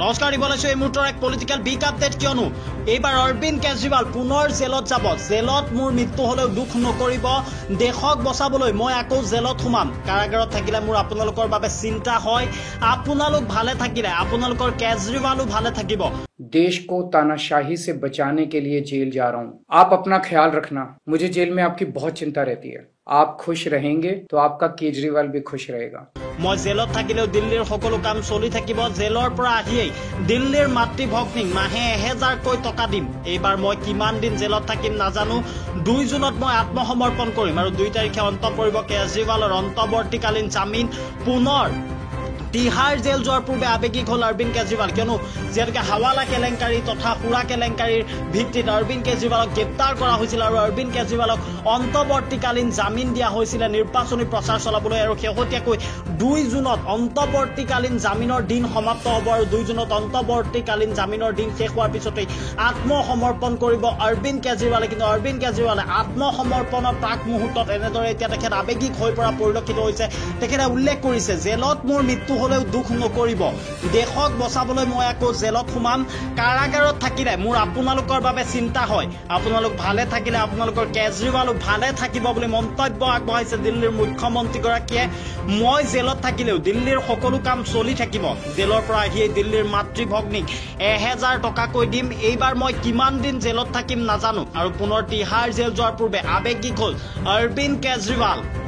নমস্কাৰ দিবলৈছো এই মুহূৰ্তৰ এক পলিটিকেল বিগ আপডেট কিয়নো এইবাৰ অৰবিন্দ কেজৰিৱাল পুনৰ জেলত যাব জেলত মোৰ মৃত্যু হলেও দুখ নকৰিব দেশক বচাবলৈ মই আকৌ জেলত সোমাম কাৰাগাৰত থাকিলে মোৰ আপোনালোকৰ বাবে চিন্তা হয় আপোনালোক ভালে থাকিলে আপোনালোকৰ কেজৰিৱালো ভালে থাকিব देश को तानाशाही से बचाने के लिए जेल जा रहा हूँ आप अपना ख्याल रखना मुझे जेल में आपकी बहुत चिंता रहती है आप खुश रहेंगे तो आपका केजरीवाल भी खुश रहेगा মই জেলত থাকিলেও দিল্লীৰ সকলো কাম চলি থাকিব জেলৰ পৰা আহিয়েই দিল্লীৰ মাতৃভগ্নীক মাহে 1000 কৈ টকা দিম এইবাৰ মই কিমান দিন জেলত থাকিম নাজানো 2 জুনত মই আত্মসমৰ্পণ কৰিম আৰু 2 তাৰিখে অন্ত পৰিব কেজৰিৱালৰ অন্তৱৰ্তীকালীন জামিন পুনৰ তিহাৰ জেল যোৱাৰ পূৰ্বে আবেগিক হল অৰবিন্দ কেজৰিৱাল কিয়নো যেনেকৈ হাৱালা কেলেংকাৰী তথা সুৰা কেলেংকাৰীৰ ভিত্তিত অৰবিন্দ কেজৰিৱালক গ্ৰেপ্তাৰ কৰা হৈছিল আৰু অৰবিন্দ কেজৰিৱালক অন্তৱৰ্তীকালীন জামিন দিয়া হৈছিল নিৰ্বাচনী প্ৰচাৰ চলাবলৈ আৰু শেহতীয়াকৈ 2 জুনত অন্তৱৰ্তীকালীন জামিনৰ দিন সমাপ্ত হ'ব আৰু 2 জুনত অন্তৱৰ্তীকালীন জামিনৰ দিন শেষ হোৱাৰ পিছতেই আত্মসমৰ্পণ কৰিব অৰবিন্দ কেজৰিৱালে কিন্তু অৰবিন্দ কেজৰিৱালে আত্মসমৰ্পণৰ প্ৰাক মুহূৰ্তত এনেদৰে এতিয়া তেখেত আবেগিক হৈ পৰা পৰিলক্ষিত হৈছে তেখেতে উল্লেখ কৰিছে জেলত মোৰ মৃত্যু হলেও দুখ নকৰিব দেশক বচাবলৈ মই আকৌ জেলত সোমাম কাৰাগাৰত থাকিলে মোৰ আপোনালোকৰ বাবে চিন্তা হয় আপোনালোক ভালে থাকিলে আপোনালোকৰ কেজৰিৱালো ভালে থাকিব বুলি মন্তব্য আগবঢ়াইছে দিল্লীৰ মুখ্যমন্ত্ৰীগৰাকীয়ে মই জেলত থাকিলেও দিল্লীৰ সকলো কাম চলি থাকিব জেলৰ পৰা আহি দিল্লীৰ মাতৃভগ্নীক 1000 টকাকৈ দিম এইবাৰ মই কিমান দিন জেলত থাকিম নাজানো আৰু পুনৰ তিহাৰ জেল যোৱাৰ পূৰ্বে আবেগিক হল অৰবিন্দ কেজৰিৱাল